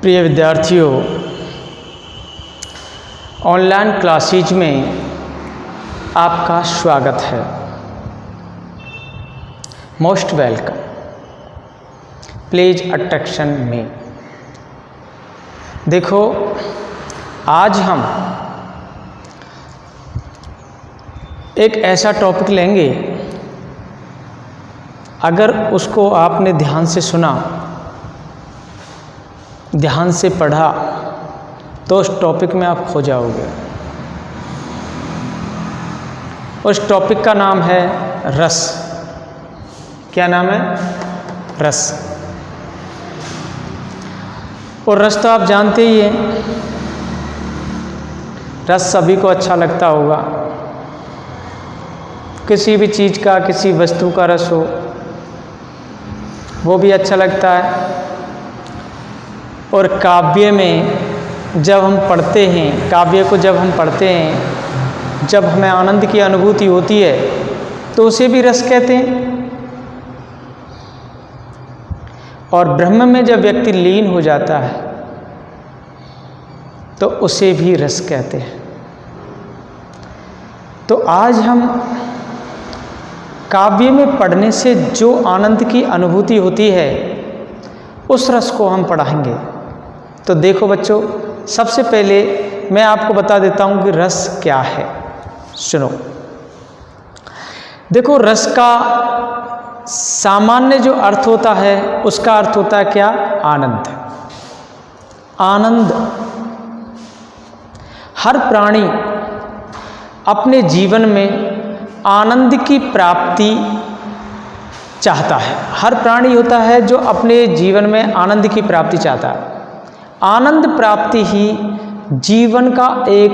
प्रिय विद्यार्थियों, online classes में आपका स्वागत है। Most welcome. प्लीज अटेंशन में। देखो, आज हम एक ऐसा टॉपिक लेंगे, अगर उसको आपने ध्यान से सुना, ध्यान से पढ़ा, तो उस टॉपिक में आप खो जाओगे। उस टॉपिक का नाम है रस। क्या नाम है? रस। और रस तो आप जानते ही हैं, रस सभी को अच्छा लगता होगा। किसी भी चीज़ का, किसी वस्तु का रस हो, वो भी अच्छा लगता है। और काव्य में जब हम पढ़ते हैं, काव्य को जब हम पढ़ते हैं, जब हमें आनंद की अनुभूति होती है, तो उसे भी रस कहते हैं। और ब्रह्म में जब व्यक्ति लीन हो जाता है, तो उसे भी रस कहते हैं। तो आज हम काव्य में पढ़ने से जो आनंद की अनुभूति होती है, उस रस को हम पढ़ाएंगे। तो देखो बच्चों, सबसे पहले मैं आपको बता देता हूं कि रस क्या है। सुनो, देखो, रस का सामान्य जो अर्थ होता है, उसका अर्थ होता है क्या? आनंद। आनंद। हर प्राणी अपने जीवन में आनंद की प्राप्ति चाहता है। हर प्राणी होता है जो अपने जीवन में आनंद की प्राप्ति चाहता है। आनंद प्राप्ति ही जीवन का एक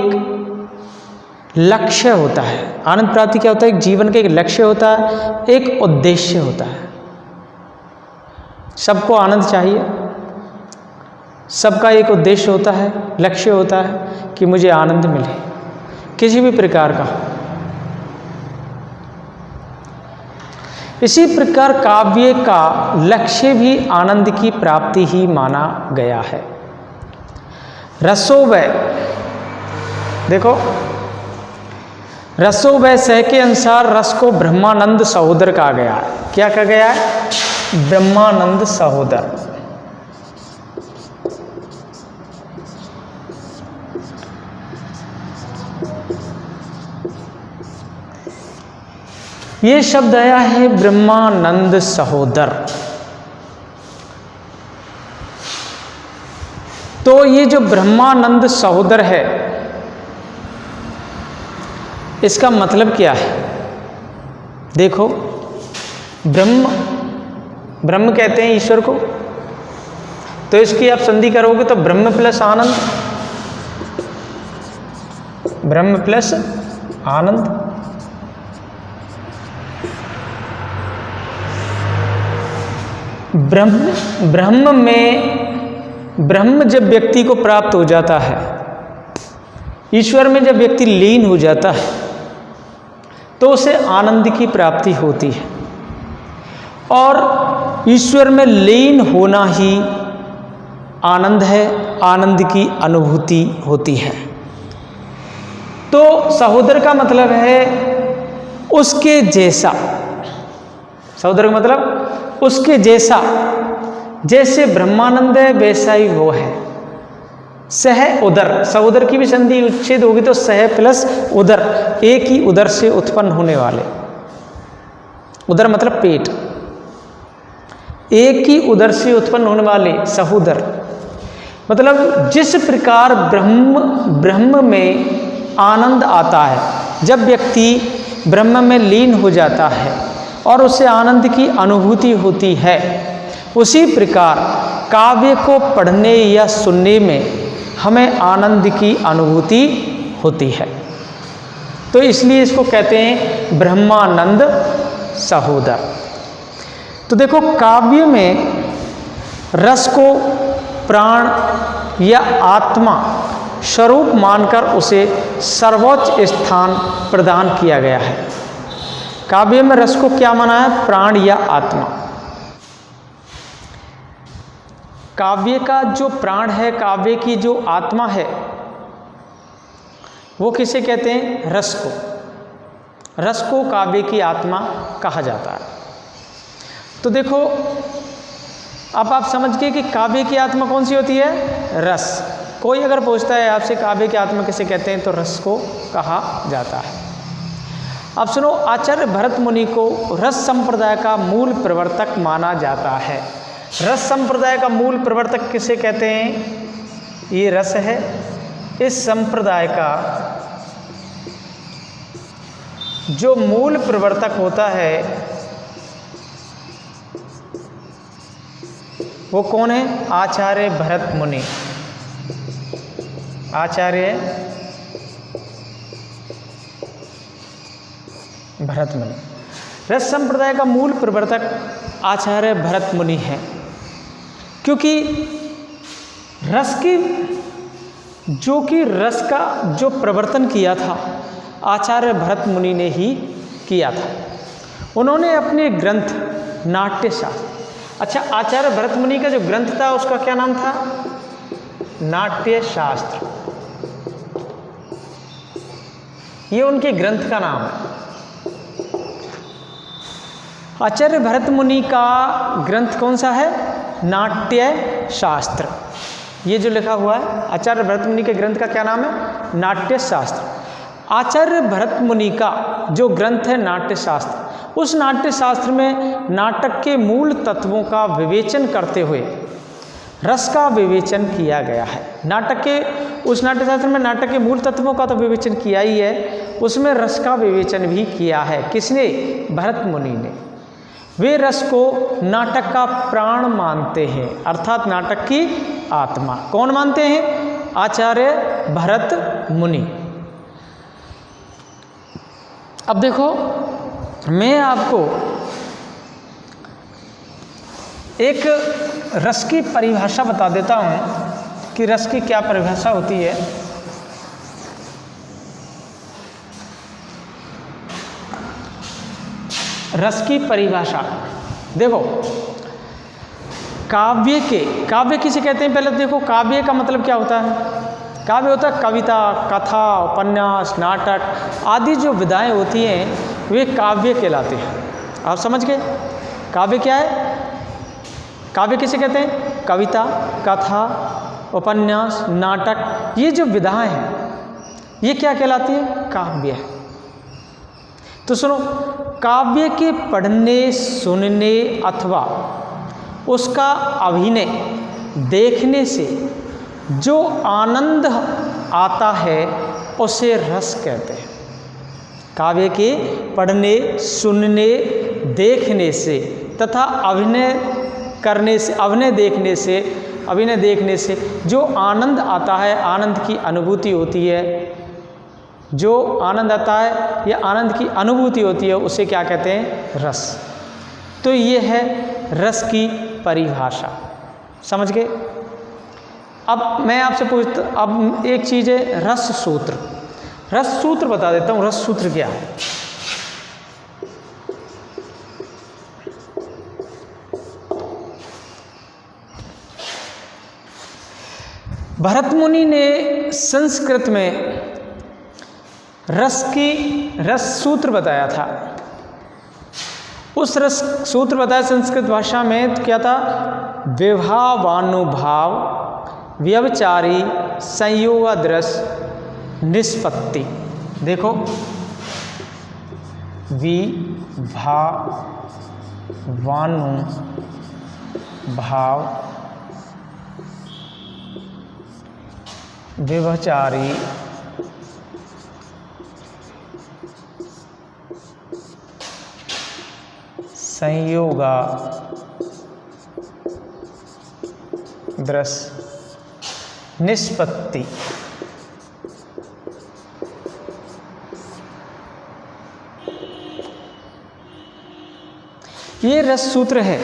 लक्ष्य होता है। आनंद प्राप्ति क्या होता है? एक जीवन का एक लक्ष्य होता है, एक उद्देश्य होता है। सबको आनंद चाहिए, सबका एक उद्देश्य होता है, लक्ष्य होता है कि मुझे आनंद मिले, किसी भी प्रकार का। इसी प्रकार काव्य का लक्ष्य भी आनंद की प्राप्ति ही माना गया है। रसोवय, देखो, रसोवय सह के अनुसार रस को ब्रह्मानंद सहोदर कहा गया है। क्या कहा गया है? ब्रह्मानंद सहोदर। ये शब्द आया है ब्रह्मानंद सहोदर। तो ये जो ब्रह्मानंद सहोदर है, इसका मतलब क्या है? देखो, ब्रह्म कहते हैं ईश्वर को, तो इसकी आप संधि करोगे तो ब्रह्म प्लस आनंद, ब्रह्म प्लस आनंद। ब्रह्म में, ब्रह्म जब व्यक्ति को प्राप्त हो जाता है, ईश्वर में जब व्यक्ति लीन हो जाता है, तो उसे आनंद की प्राप्ति होती है। और ईश्वर में लीन होना ही आनंद है, आनंद की अनुभूति होती है। तो सहोदर का मतलब है उसके जैसा। सहोदर का मतलब उसके जैसा। जैसे ब्रह्मानंद है, वैसा ही वो है। सह उदर, सहोदर की भी संधि उच्छेद होगी तो सह प्लस उदर, एक ही उदर से उत्पन्न होने वाले। उदर मतलब पेट, एक ही उदर से उत्पन्न होने वाले सहोदर। मतलब जिस प्रकार ब्रह्म में आनंद आता है, जब व्यक्ति ब्रह्म में लीन हो जाता है और उसे आनंद की अनुभूति होती है, उसी प्रकार काव्य को पढ़ने या सुनने में हमें आनंद की अनुभूति होती है। तो इसलिए इसको कहते हैं ब्रह्मानंद सहोदर। तो देखो, काव्य में रस को प्राण या आत्मा स्वरूप मानकर उसे सर्वोच्च स्थान प्रदान किया गया है। काव्य में रस को क्या माना है? प्राण या आत्मा। काव्य का जो प्राण है, काव्य की जो आत्मा है, वो किसे कहते हैं? रस को। रस को काव्य की आत्मा कहा जाता है। तो देखो अब आप समझ गए कि काव्य की आत्मा कौन सी होती है? रस। कोई अगर पूछता है आपसे काव्य की आत्मा किसे कहते हैं, तो रस को कहा जाता है। अब सुनो, आचार्य भरत मुनि को रस संप्रदाय का मूल प्रवर्तक माना जाता है। रस संप्रदाय का मूल प्रवर्तक किसे कहते हैं? ये रस है। इस संप्रदाय का जो मूल प्रवर्तक होता है वो कौन है? आचार्य भरत मुनि। आचार्य भरत मुनि। रस संप्रदाय का मूल प्रवर्तक आचार्य भरत मुनि है, क्योंकि रस की रस का जो प्रवर्तन किया था आचार्य भरत मुनि ने ही किया था। उन्होंने अपने ग्रंथ नाट्यशास्त्र, अच्छा, आचार्य भरत मुनि का जो ग्रंथ था उसका क्या नाम था? नाट्यशास्त्र। ये उनके ग्रंथ का नाम है। आचार्य भरत मुनि का ग्रंथ कौन सा है? नाट्यशास्त्र। ये जो लिखा हुआ है आचार्य भरत मुनि के ग्रंथ का क्या नाम है? नाट्यशास्त्र। आचार्य भरत मुनि का जो ग्रंथ है नाट्यशास्त्र, उस नाट्यशास्त्र में नाटक के मूल तत्वों का विवेचन करते हुए रस का विवेचन किया गया है। उस नाट्यशास्त्र में नाटक के मूल तत्वों का तो विवेचन किया ही है, उसमें रस का विवेचन भी किया है। किसने? भरत मुनि ने। वे रस को नाटक का प्राण मानते हैं, अर्थात नाटक की आत्मा। कौन मानते हैं? आचार्य भरत मुनि। अब देखो, मैं आपको एक रस की परिभाषा बता देता हूँ कि रस की क्या परिभाषा होती है। रस की परिभाषा देखो, काव्य किसे कहते हैं? पहले देखो, काव्य का मतलब क्या होता है? काव्य होता है कविता, कथा, उपन्यास, नाटक आदि जो विधाएं होती हैं वे काव्य कहलाते हैं। आप समझ गए? काव्य क्या है? काव्य किसे कहते हैं? कविता, कथा, उपन्यास, नाटक, ये जो विधाएं हैं ये क्या कहलाती है? काव्य है। तो सुनो, काव्य के पढ़ने, सुनने अथवा उसका अभिनय देखने से जो आनंद आता है उसे रस कहते हैं। काव्य के पढ़ने, सुनने, देखने से तथा अभिनय देखने से जो आनंद आता है, आनंद की अनुभूति होती है, जो आनंद आता है या आनंद की अनुभूति होती है उसे क्या कहते हैं? रस। तो ये है रस की परिभाषा। समझ गए? अब मैं आपसे पूछता, अब एक चीज़ है रस सूत्र। रस सूत्र बता देता हूँ, रस सूत्र क्या है। भरत मुनि ने संस्कृत में रस सूत्र बताया था। उस रस सूत्र बताया संस्कृत भाषा में, तो क्या था? विभावानुभाव, व्यभिचारी, संयोगादृश, निष्पत्ति। देखो, विभावानुभाव, व्यभिचारी, संयोगादृश, निष्पत्ति। ये रस सूत्र है।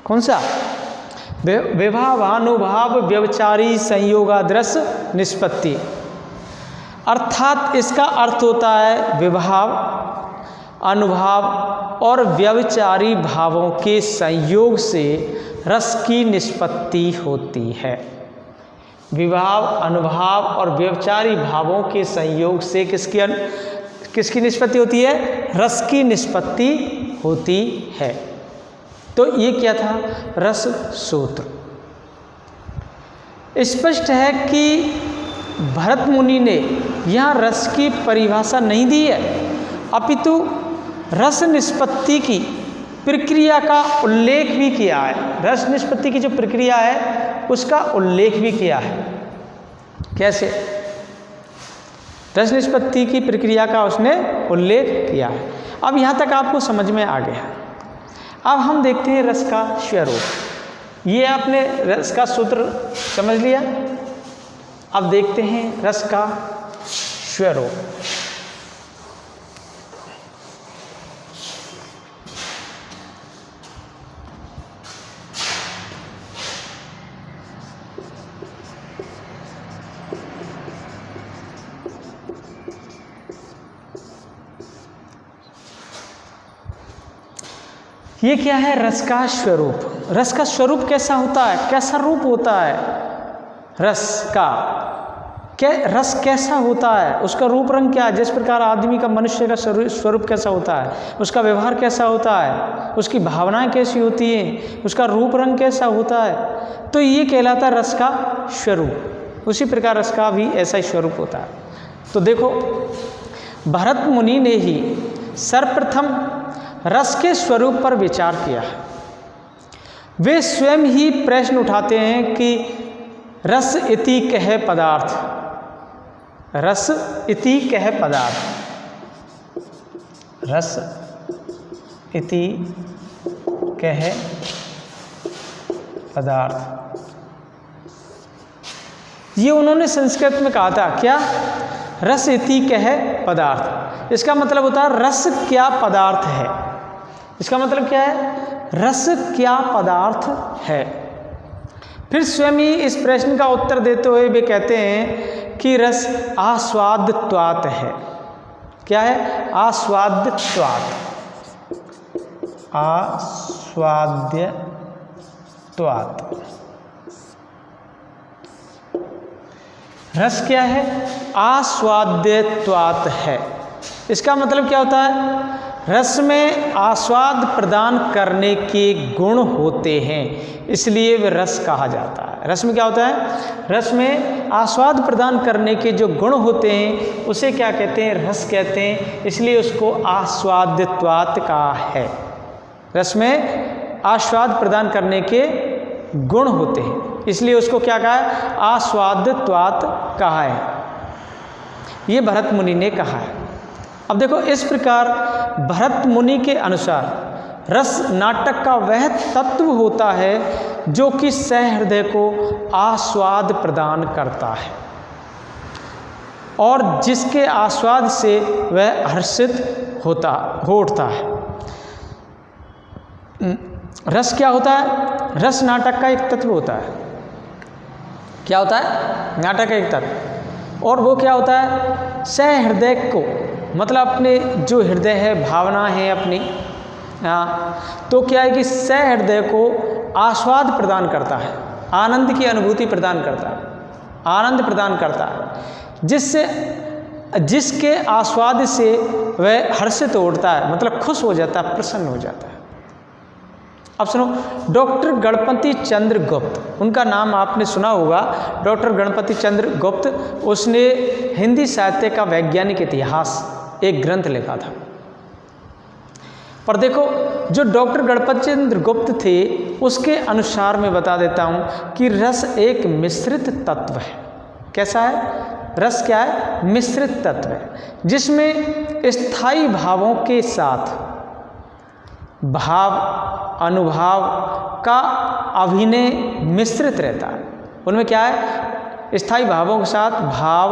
कौन सा? विभावानुभाव, व्यभिचारी, संयोगादृश, निष्पत्ति। अर्थात इसका अर्थ होता है विभाव, अनुभाव और व्यभिचारी भावों के संयोग से रस की निष्पत्ति होती है। विभाव, अनुभाव और व्यभिचारी भावों के संयोग से किसकी निष्पत्ति होती है? रस की निष्पत्ति होती है। तो ये क्या था? रस सूत्र। स्पष्ट है कि भरत मुनि ने यहाँ रस की परिभाषा नहीं दी है, अपितु रस निष्पत्ति की प्रक्रिया का उल्लेख भी किया है। रस निष्पत्ति की जो प्रक्रिया है उसका उल्लेख भी किया है। कैसे? रस निष्पत्ति की प्रक्रिया का उसने उल्लेख किया है। अब यहाँ तक आपको समझ में आ गया। अब हम देखते हैं रस का स्वरूप। ये आपने रस का सूत्र समझ लिया। अब देखते हैं रस का स्वरूप। ये क्या है? रस का स्वरूप। रस का स्वरूप कैसा होता है? कैसा रूप होता है रस का? रस कैसा होता है? उसका रूप रंग क्या है? जिस प्रकार आदमी का, मनुष्य का स्वरूप कैसा होता है, उसका व्यवहार कैसा होता है, उसकी भावनाएं कैसी होती हैं, उसका रूप रंग कैसा होता है, तो ये कहलाता है रस का स्वरूप। उसी प्रकार रस का भी ऐसा ही स्वरूप होता है। तो देखो, भरत मुनि ने ही सर्वप्रथम रस के स्वरूप पर विचार किया। वे स्वयं ही प्रश्न उठाते हैं कि रस इति कह पदार्थ, रस इति कह पदार्थ, रस इति कह पदार्थ। ये उन्होंने संस्कृत में कहा था। क्या? रस इति कह पदार्थ। इसका मतलब होता है रस क्या पदार्थ है। इसका मतलब क्या है? रस क्या पदार्थ है। फिर स्वयं ही इस प्रश्न का उत्तर देते हुए वे कहते हैं कि रस आस्वाद्यत्वात् है। क्या है? आस्वाद्यत्वात्, आस्वाद्यत्वात्। रस क्या है? आस्वाद्यत्वात् है। इसका मतलब क्या होता है? रस में आस्वाद प्रदान करने के गुण होते हैं, इसलिए वे रस कहा जाता है। रस में क्या होता है? रस में आस्वाद प्रदान करने के जो गुण होते हैं उसे क्या कहते हैं? रस कहते हैं, इसलिए उसको आस्वाद्यत्वात् कहा है। रस में आस्वाद प्रदान करने के गुण होते हैं, इसलिए उसको क्या कहा है? आस्वाद्यत्वात् कहा है। ये भरत मुनि ने कहा है। अब देखो, इस प्रकार भरत मुनि के अनुसार रस नाटक का वह तत्व होता है जो कि सहृदय को आस्वाद प्रदान करता है और जिसके आस्वाद से वह हर्षित हो उठता है। रस क्या होता है? रस नाटक का एक तत्व होता है। क्या होता है? नाटक का एक तत्व। और वो क्या होता है? सहृदय को, मतलब अपने जो हृदय है, भावना है अपनी, तो क्या है कि सहृदय को आस्वाद प्रदान करता है, आनंद की अनुभूति प्रदान करता है, आनंद प्रदान करता है, जिसके आस्वाद से वह हर्षित उठता है, मतलब खुश हो जाता है, प्रसन्न हो जाता है। अब सुनो, डॉक्टर गणपति चंद्र गुप्त, उनका नाम आपने सुना होगा। डॉक्टर गणपति चंद्र गुप्त, उसने हिंदी साहित्य का वैज्ञानिक इतिहास एक ग्रंथ लिखा था। पर देखो, जो डॉक्टर गणपति चंद्र गुप्त थे उसके अनुसार मैं बता देता हूँ कि रस एक मिश्रित तत्व है। कैसा है? रस क्या है? मिश्रित तत्व है, जिसमें स्थायी भावों के साथ भाव अनुभाव का अभिनय मिश्रित रहता है। उनमें क्या है? स्थायी भावों के साथ भाव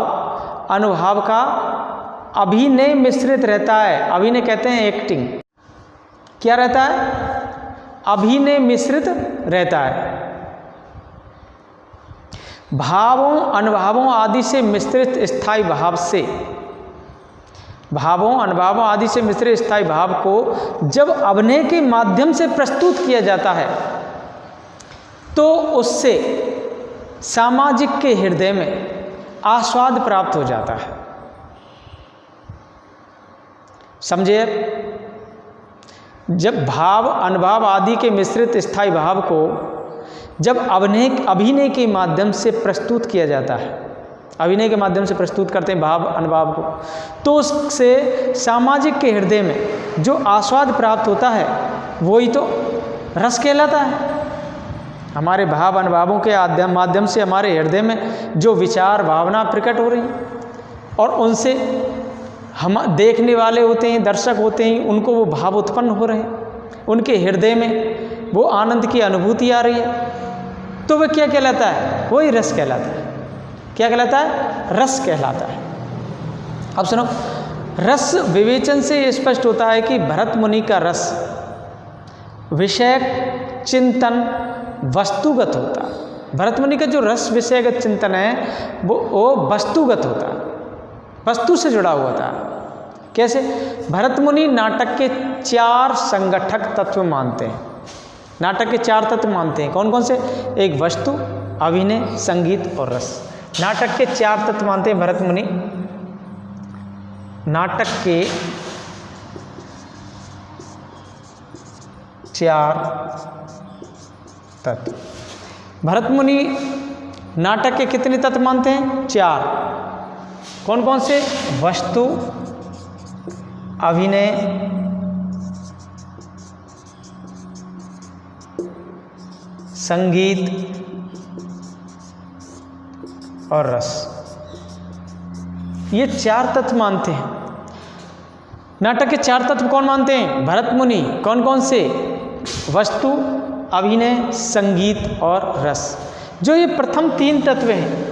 अनुभाव का अभिनय मिश्रित रहता है। अभिनय कहते हैं एक्टिंग। क्या रहता है? अभिनय मिश्रित रहता है। भावों अनुभावों आदि से मिश्रित स्थायी भाव से, भावों अनुभावों आदि से मिश्रित स्थायी भाव को जब अभिनय के माध्यम से प्रस्तुत किया जाता है तो उससे सामाजिक के हृदय में आस्वाद प्राप्त हो जाता है। समझे? जब भाव अनुभाव आदि के मिश्रित स्थायी भाव को जब अभिनय के माध्यम से प्रस्तुत किया जाता है, अभिनय के माध्यम से प्रस्तुत करते हैं भाव अनुभाव को, तो उससे सामाजिक के हृदय में जो आस्वाद प्राप्त होता है वही तो रस कहलाता है। हमारे भाव अनुभावों के माध्यम से हमारे हृदय में जो विचार भावना प्रकट हो रही हैं और उनसे हम देखने वाले होते हैं, दर्शक होते हैं, उनको वो भाव उत्पन्न हो रहे हैं, उनके हृदय में वो आनंद की अनुभूति आ रही है, तो वह क्या कहलाता है? वही रस कहलाता है। क्या कहलाता है? रस कहलाता है। अब सुनो, रस विवेचन से स्पष्ट होता है कि भरत मुनि का रस विषय चिंतन वस्तुगत होता है। भरत मुनि का जो रस विषयगत चिंतन है वो वस्तुगत होता है, वस्तु से जुड़ा हुआ था। कैसे? भरत मुनि नाटक के 4 संगठक तत्व मानते हैं। नाटक के 4 तत्व मानते हैं। कौन कौन से? एक वस्तु, अभिनय, संगीत और रस। नाटक के 4 तत्व मानते हैं भरत मुनि। नाटक के 4 तत्व। भरत मुनि नाटक के कितने तत्व मानते हैं? 4। कौन कौन से? वस्तु, अभिनय, संगीत और रस। ये 4 तत्व मानते हैं। नाटक के 4 तत्व कौन मानते हैं? भरत मुनि। कौन कौन से? वस्तु, अभिनय, संगीत और रस। जो ये प्रथम 3 तत्व हैं,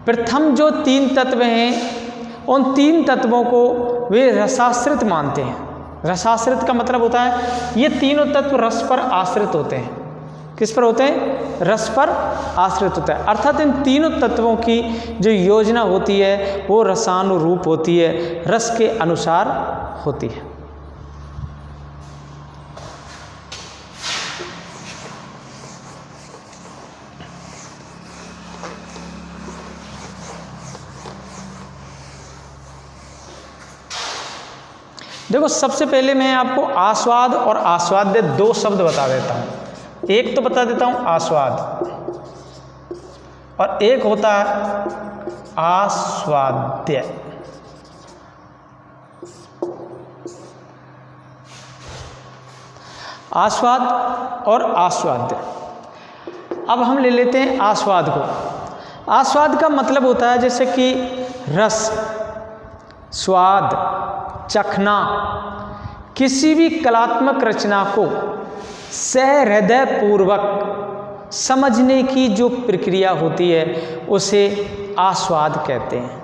प्रथम जो 3 तत्व हैं, उन 3 तत्वों को वे रसाश्रित मानते हैं। रसाश्रित का मतलब होता है ये तीनों तत्व रस पर आश्रित होते हैं। किस पर होते हैं? रस पर आश्रित होता है। अर्थात इन तीनों तत्वों की जो योजना होती है वो रसानुरूप होती है, रस के अनुसार होती है। देखो, सबसे पहले मैं आपको आस्वाद और आस्वाद्य 2 शब्द बता देता हूँ। एक तो बता देता हूँ आस्वाद, और एक होता है आस्वाद्य। आस्वाद और आस्वाद्य। अब हम ले लेते हैं आस्वाद को। आस्वाद का मतलब होता है जैसे कि रस, स्वाद, चखना, किसी भी कलात्मक रचना को सहृदय पूर्वक समझने की जो प्रक्रिया होती है उसे आस्वाद कहते हैं।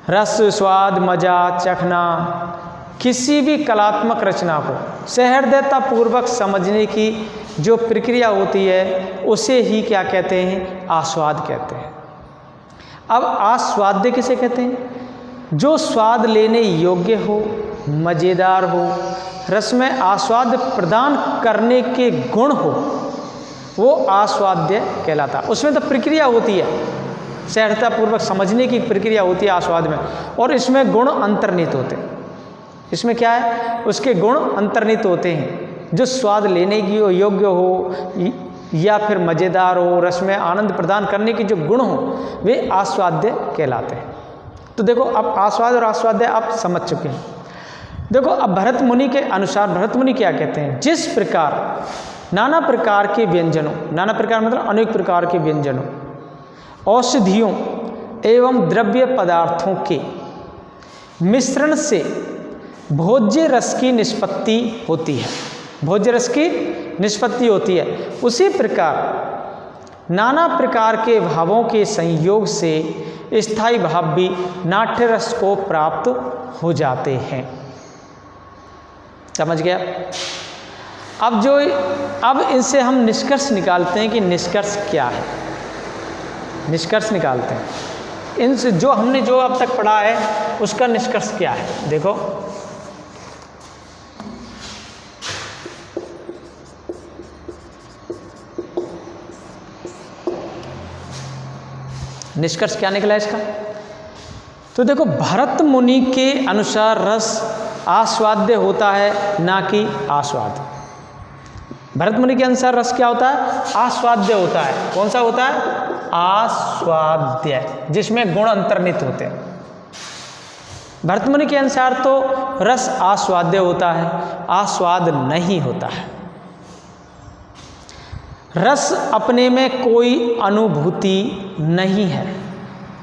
रस, स्वाद, मजा, चखना, किसी भी कलात्मक रचना को सहृदयता पूर्वक समझने की जो प्रक्रिया होती है उसे ही क्या कहते हैं? आस्वाद कहते हैं। अब आस्वाद्य किसे कहते हैं? जो स्वाद लेने योग्य हो, मज़ेदार हो, रस में आस्वाद प्रदान करने के गुण हो, वो आस्वाद्य कहलाता है। उसमें तो प्रक्रिया होती है, सहृदयतापूर्वक समझने की प्रक्रिया होती है आस्वाद में, और इसमें गुण अंतर्निहित होते हैं। इसमें क्या है? उसके गुण अंतर्निहित होते हैं। जो स्वाद लेने की योग्य हो या फिर मज़ेदार हो, रस में आनंद प्रदान करने के जो गुण हो वे आस्वाद्य कहलाते हैं। तो देखो, अब आस्वाद और आस्वाद्य आप समझ चुके हैं। देखो, अब भरत मुनि के अनुसार भरत मुनि क्या कहते हैं? जिस प्रकार नाना प्रकार के व्यंजनों, नाना प्रकार मतलब अनेक प्रकार के व्यंजनों, औषधियों एवं द्रव्य पदार्थों के मिश्रण से भोज्य रस की निष्पत्ति होती है, भोज्य रस की निष्पत्ति होती है, उसी प्रकार नाना प्रकार के भावों के संयोग से स्थायी भाव भी नाट्य रस को प्राप्त हो जाते हैं। समझ गया? अब इनसे हम निष्कर्ष निकालते हैं कि निष्कर्ष क्या है। निष्कर्ष निकालते हैं इनसे, जो हमने जो अब तक पढ़ा है उसका निष्कर्ष क्या है। देखो, निष्कर्ष क्या निकला इसका? तो देखो, भरत मुनि के अनुसार रस आस्वाद्य होता है, ना कि आस्वाद। भरत मुनि के अनुसार रस क्या होता है? आस्वाद्य होता है। कौन सा होता है? आस्वाद्य, जिसमें गुण अंतर्निहित होते हैं। भरत मुनि के अनुसार तो रस आस्वाद्य होता है, आस्वाद नहीं होता है। रस अपने में कोई अनुभूति नहीं है,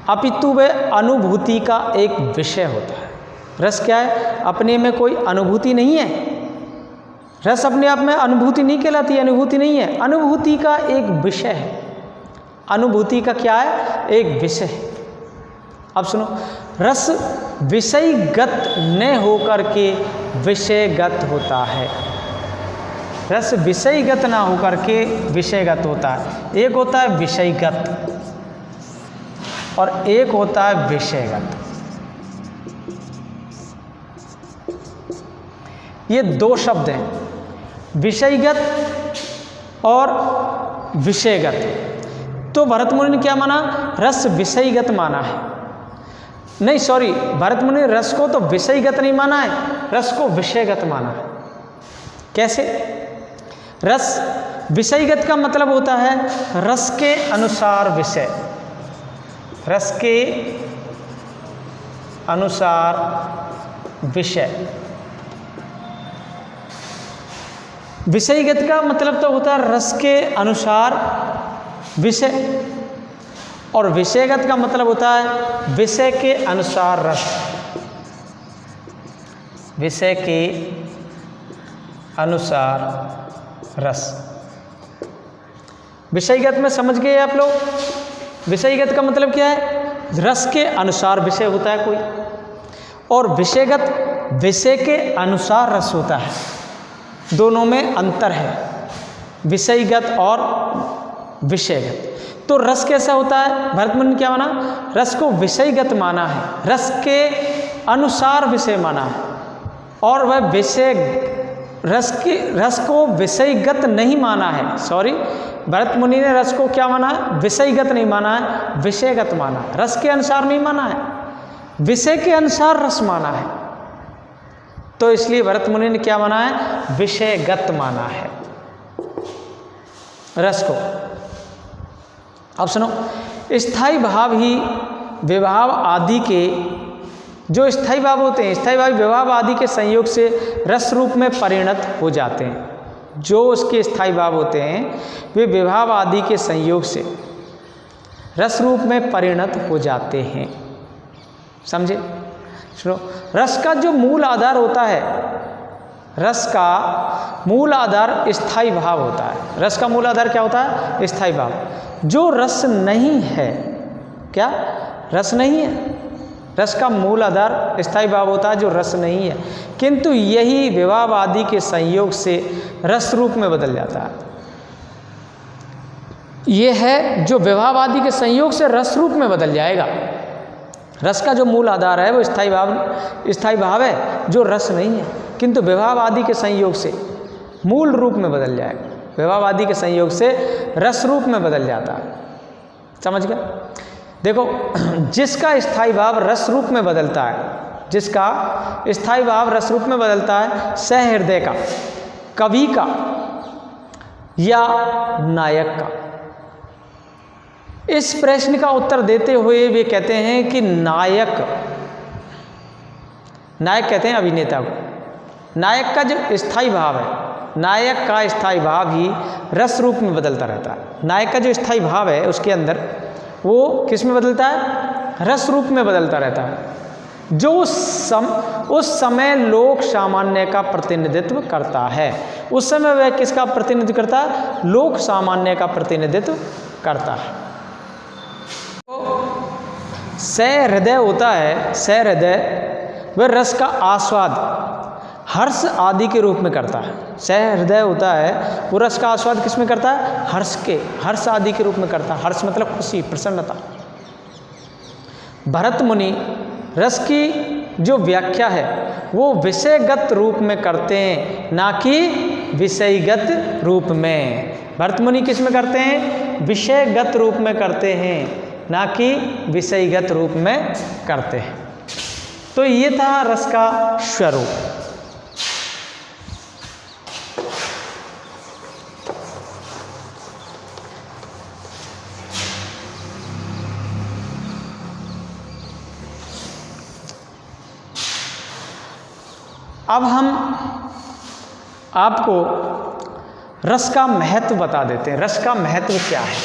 अपितु वह अनुभूति का एक विषय होता है। रस क्या है? अपने में कोई अनुभूति नहीं है। रस अपने आप में अनुभूति नहीं कहलाती, अनुभूति नहीं है, अनुभूति का एक विषय है। अनुभूति का क्या है? एक विषय। अब सुनो, रस विषयगत न होकर के विषयगत होता है। रस विषयगत ना होकर के विषयगत होता है। एक होता है विषयगत और एक होता है विषयगत। ये दो शब्द हैं, विषयगत और विषयगत। तो भरत मुनि ने क्या माना? रस विषयगत माना है। नहीं, सॉरी, भरत मुनि ने रस को तो विषयगत नहीं माना है, रस को विषयगत माना है। कैसे? रस विषयगत का मतलब होता है रस के अनुसार विषय, रस के अनुसार विषय। विषयगत का मतलब तो होता है रस के अनुसार विषय, और विषयगत का मतलब होता है विषय के अनुसार रस। विषय के अनुसार रस। विषयगत में समझ गए आप लोग? विषयगत का मतलब क्या है? रस के अनुसार विषय होता है कोई, और विषयगत विषय के अनुसार रस होता है। दोनों में अंतर है, विषयगत और विषयगत। तो रस कैसा होता है? भरत मुनि ने क्या माना? रस को विषयगत माना है, रस के अनुसार विषय माना है, और वह विषय रस को विषयगत नहीं माना है। सॉरी, भरत मुनि ने रस को क्या माना है? विषयगत नहीं माना है, विषयगत माना है। रस के अनुसार नहीं माना है, विषय के अनुसार रस माना है। तो इसलिए भरत मुनि ने क्या माना है? विषयगत माना है रस को। अब सुनो, स्थायी भाव ही विभाव आदि के, जो स्थायी भाव होते हैं, स्थायी भाव विभाव आदि के संयोग से रस रूप में परिणत हो जाते हैं। जो उसके स्थायी भाव होते हैं वे विभाव आदि के संयोग से रस रूप में परिणत हो जाते हैं। समझे? सुनो, रस का जो मूल आधार होता है, रस का मूल आधार स्थायी भाव होता है। रस का मूल आधार क्या होता है? स्थायी भाव। जो रस नहीं है, क्या रस नहीं है? रस का मूल आधार स्थायी भाव होता है, जो रस नहीं है, किंतु यही विभाव आदि के संयोग से रस रूप में बदल जाता है। यह है जो विभाव आदि के संयोग से रस रूप में बदल जाएगा। रस का जो मूल आधार है वो स्थायी भाव है, जो रस नहीं है, किंतु विभाव आदि के संयोग से मूल रूप में बदल जाएगा। विभाव आदि के संयोग से रस रूप में बदल जाता है। समझ गया? देखो, जिसका स्थायी भाव रस रूप में बदलता है, जिसका स्थायी भाव रस रूप में बदलता है, सहृदय का, कवि का या नायक का। इस प्रश्न का उत्तर देते हुए वे कहते हैं कि नायक कहते हैं अभिनेता को। नायक का जो स्थायी भाव है, नायक का स्थायी भाव ही रस रूप में बदलता रहता है। नायक का जो स्थायी भाव है उसके अंदर, वो किस में बदलता है? रस रूप में बदलता रहता है, जो उस समय लोक सामान्य का प्रतिनिधित्व करता है। उस समय वह किसका प्रतिनिधित्व करता है? लोक सामान्य का प्रतिनिधित्व करता है। सहृदय होता है, सहृदय वह रस का आस्वाद हर्ष आदि के रूप में करता है। सहृदय होता है वो रस का आस्वाद किस में करता है? हर्ष आदि के रूप में करता है। हर्ष मतलब खुशी, प्रसन्नता। भरत मुनि रस की जो व्याख्या है वो विषयगत रूप में करते हैं, ना कि विषयगत रूप में। भरत मुनि किस में करते हैं? विषयगत रूप में करते हैं। ना कि विषयगत रूप में करते हैं। तो ये था रस का स्वरूप। अब हम आपको रस का महत्व बता देते हैं। रस का महत्व क्या है?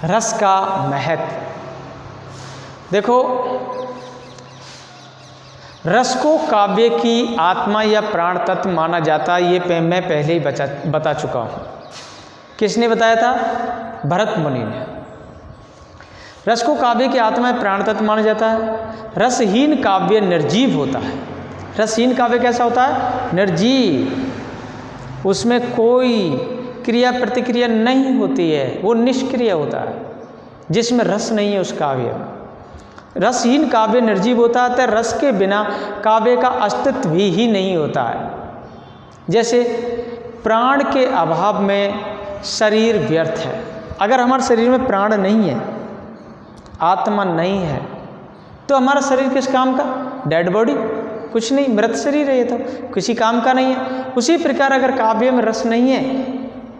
रस का महत्व देखो, रस को काव्य की आत्मा या प्राण तत्व माना जाता है। ये मैं पहले ही बता चुका हूँ। किसने बताया था? भरत मुनि ने। रस को काव्य की आत्मा या प्राण तत्व माना जाता है। रसहीन काव्य निर्जीव होता है। रसहीन काव्य कैसा होता है? निर्जीव। उसमें कोई क्रिया प्रतिक्रिया नहीं होती है, वो निष्क्रिय होता है। जिसमें रस नहीं है उस काव्य में। रसहीन काव्य निर्जीव होता है, तो रस के बिना काव्य का अस्तित्व ही नहीं होता है। जैसे प्राण के अभाव में शरीर व्यर्थ है। अगर हमारे शरीर में प्राण नहीं है, आत्मा नहीं है, तो हमारा शरीर किस काम का? डेड बॉडी, कुछ नहीं, मृत शरीर है ये, तो किसी काम का नहीं है। उसी प्रकार अगर काव्य में रस नहीं है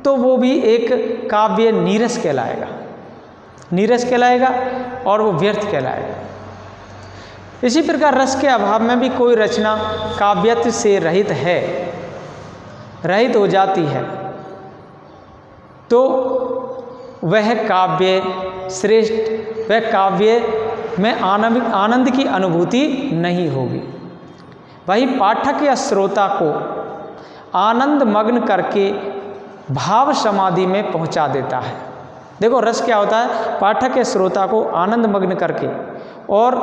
तो वो भी एक काव्य नीरस कहलाएगा, नीरस कहलाएगा और वो व्यर्थ कहलाएगा। इसी प्रकार रस के अभाव में भी कोई रचना काव्यत्व से रहित है, रहित हो जाती है, तो वह काव्य श्रेष्ठ, वह काव्य में आनंद की अनुभूति नहीं होगी। वही पाठक या श्रोता को आनंद मग्न करके भाव समाधि में पहुंचा देता है। देखो रस क्या होता है? पाठक या श्रोता को आनंद मग्न करके और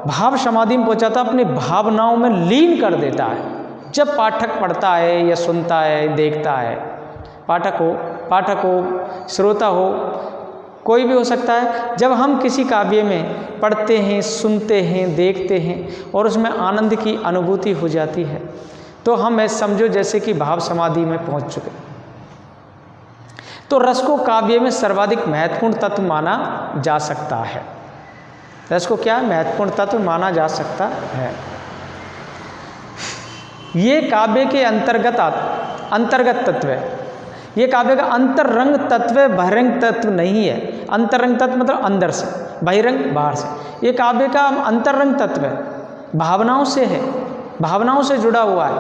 भाव समाधि में पहुंचाता, अपनी भावनाओं में लीन कर देता है। जब पाठक पढ़ता है या सुनता है, देखता है, पाठक हो, श्रोता हो, कोई भी हो सकता है। जब हम किसी काव्य में पढ़ते हैं, सुनते हैं, देखते हैं और उसमें आनंद की अनुभूति हो जाती है, तो हम ऐसे समझो जैसे कि भाव समाधि में पहुंच चुके। तो रस को काव्य में सर्वाधिक महत्वपूर्ण तत्व माना जा सकता है। रस को क्या महत्वपूर्ण तत्व माना जा सकता है? ये काव्य के अंतर्गत तत्व है। ये काव्य का अंतरंग तत्व है, बहिरंग तत्व नहीं है। अंतरंग तत्व मतलब अंदर से, बहिरंग बाहर से। ये काव्य का अंतरंग तत्व है, भावनाओं से है, भावनाओं से जुड़ा हुआ है,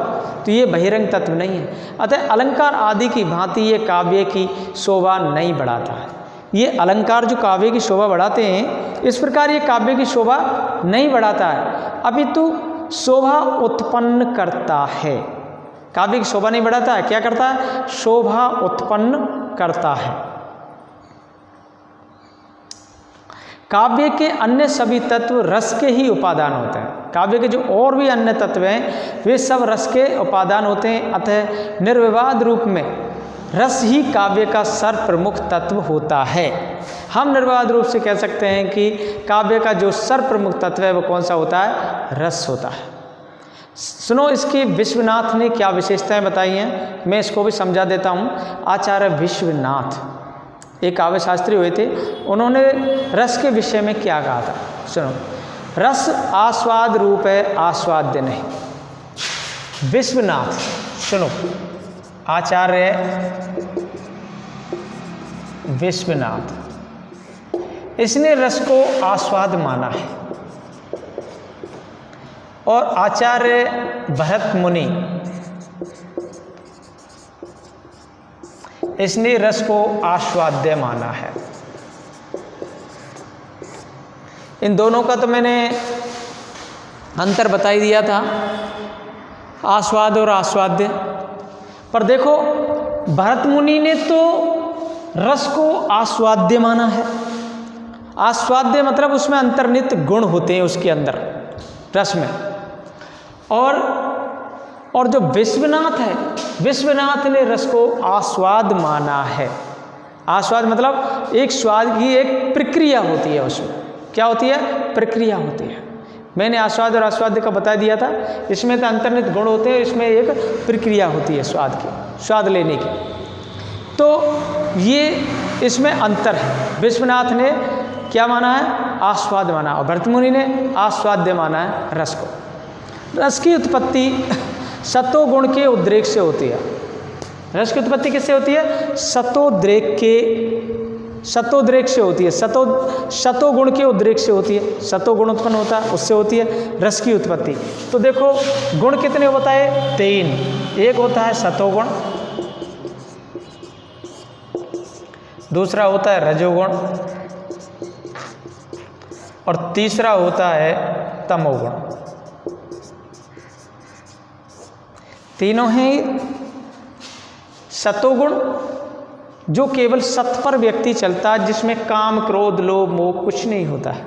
तो ये बहिरंग तत्व नहीं है। अतः अलंकार आदि की भांति ये काव्य की शोभा नहीं बढ़ाता है। ये अलंकार जो काव्य की शोभा बढ़ाते हैं, इस प्रकार ये काव्य की शोभा नहीं बढ़ाता है, अपितु शोभा उत्पन्न करता है। काव्य की शोभा नहीं बढ़ाता है, क्या करता है? शोभा उत्पन्न करता है। काव्य के अन्य सभी तत्व रस के ही उपादान होते हैं। काव्य के जो और भी अन्य तत्व हैं वे सब रस के उपादान होते हैं। अतः निर्विवाद रूप में रस ही काव्य का सर्वप्रमुख तत्व होता है। हम निर्विवाद रूप से कह सकते हैं कि काव्य का जो सर्वप्रमुख तत्व है वो कौन सा होता है? रस होता है। सुनो, इसकी विश्वनाथ ने क्या विशेषताएं बताई हैं, मैं इसको भी समझा देता हूँ। आचार्य विश्वनाथ एक काव्य शास्त्री हुए थे, उन्होंने रस के विषय में क्या कहा था? सुनो, रस आस्वाद रूप है, आस्वाद्य नहीं। विश्वनाथ, सुनो, आचार्य विश्वनाथ, इसने रस को आस्वाद माना है। और आचार्य भरत मुनि, इसने रस को आस्वाद्य माना है। इन दोनों का तो मैंने अंतर बता ही दिया था, आस्वाद और आस्वाद्य। पर देखो, भरत मुनि ने तो रस को आस्वाद्य माना है। आस्वाद्य मतलब उसमें अंतर्निहित गुण होते हैं उसके अंदर, रस में। और जो विश्वनाथ है, विश्वनाथ ने रस को आस्वाद माना है। आस्वाद मतलब एक स्वाद की एक प्रक्रिया होती है, उसमें क्या होती है? प्रक्रिया होती है। मैंने आस्वाद और आस्वाद्य का बता दिया था। इसमें तो अंतर्निहित गुण होते हैं, इसमें एक प्रक्रिया होती है स्वाद की, स्वाद लेने की। तो ये इसमें अंतर है। विश्वनाथ ने क्या माना है? आस्वाद माना, और भरतमुनि ने आस्वाद्य माना है रस को। रस की उत्पत्ति सतोगुण के उद्रेक से होती है। रस की उत्पत्ति किससे होती है? सतोद्रेक से होती है। सतोगुण के उद्रेक से होती है। सतोगुण उत्पन्न होता है, उससे होती है रस की उत्पत्ति। तो देखो गुण कितने होता है? 3। एक होता है सतोगुण, दूसरा होता है रजोगुण, और तीसरा होता है तमोगुण। तीनों ही सतोगुण जो केवल सत पर व्यक्ति चलता है, जिसमें काम, क्रोध, लोभ, मोह कुछ नहीं होता है,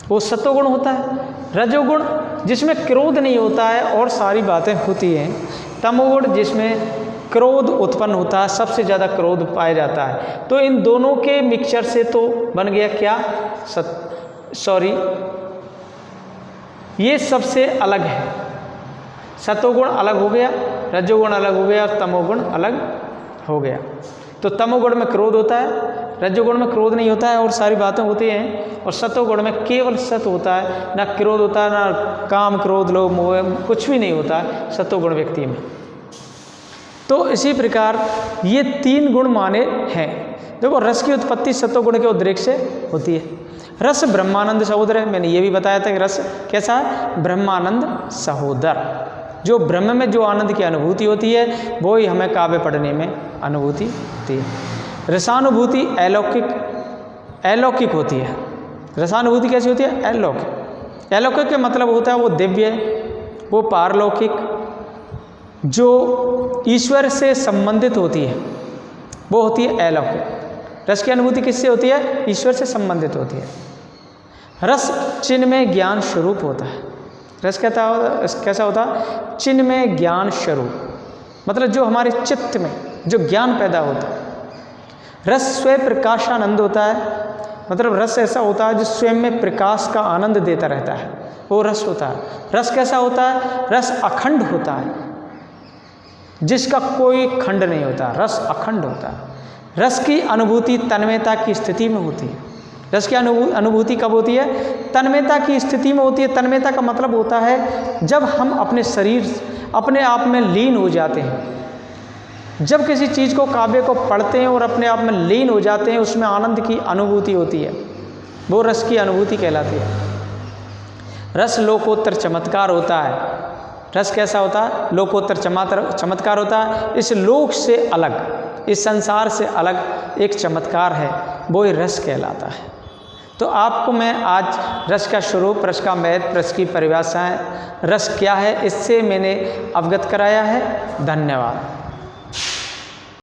वो सतोगुण होता है। रजोगुण जिसमें क्रोध नहीं होता है और सारी बातें होती हैं। तमोगुण जिसमें क्रोध उत्पन्न होता है, सबसे ज़्यादा क्रोध पाया जाता है। तो इन दोनों के मिक्सचर से तो बन गया क्या? ये सबसे अलग है। सतोगुण अलग हो गया, रजोगुण अलग हो गया, और तमोगुण अलग हो गया। तो तमोगुण में क्रोध होता है, रजोगुण में क्रोध नहीं होता है और सारी बातें होती हैं, और सतोगुण में केवल सत होता है, ना क्रोध होता है, ना काम, क्रोध, लोभ, मोह कुछ भी नहीं होता है सतोगुण व्यक्ति में। तो इसी प्रकार ये 3 गुण माने हैं। देखो रस की उत्पत्ति सतोगुण के उद्रेक से होती है। रस ब्रह्मानंद सहोदर है, मैंने ये भी बताया था कि रस कैसा है? ब्रह्मानंद सहोदर। जो ब्रह्म में जो आनंद की अनुभूति होती है, वो ही हमें काव्य पढ़ने में अनुभूति होती है। रसानुभूति अलौकिक होती है। रसानुभूति कैसी होती है? अलौकिक। अलौकिक का मतलब होता है वो दिव्य, वो पारलौकिक, जो ईश्वर से संबंधित होती है, वो होती है अलौकिक। रस की अनुभूति किससे होती है? ईश्वर से संबंधित होती है। रस चिन्ह में ज्ञान स्वरूप होता है। रस कैसा होता है? चिन्ह में ज्ञान स्वरूप, मतलब जो हमारे चित्त में जो ज्ञान पैदा होता है। रस स्वयं प्रकाशानंद होता है, मतलब रस ऐसा होता है जो स्वयं में प्रकाश का आनंद देता रहता है, वो रस होता है। रस कैसा होता है? रस अखंड होता है, जिसका कोई खंड नहीं होता। रस अखंड होता है। रस की अनुभूति तन्मयता की स्थिति में होती है। रस की अनुभूति कब होती है? तन्मयता की स्थिति में होती है। तन्मयता का मतलब होता है जब हम अपने शरीर अपने आप में लीन हो जाते हैं। जब किसी चीज़ को, काव्य को पढ़ते हैं और अपने आप में लीन हो जाते हैं, उसमें आनंद की अनुभूति होती है, वो रस की अनुभूति कहलाती है। रस लोकोत्तर चमत्कार होता है। रस कैसा होता है? लोकोत्तर चमत्कार होता है। इस लोक से अलग, इस संसार से अलग एक चमत्कार है, वो ही रस कहलाता है। तो आपको मैं आज रस का स्वरूप, रस का महत्व, रस की परिभाषाएं, रस क्या है, इससे मैंने अवगत कराया है। धन्यवाद।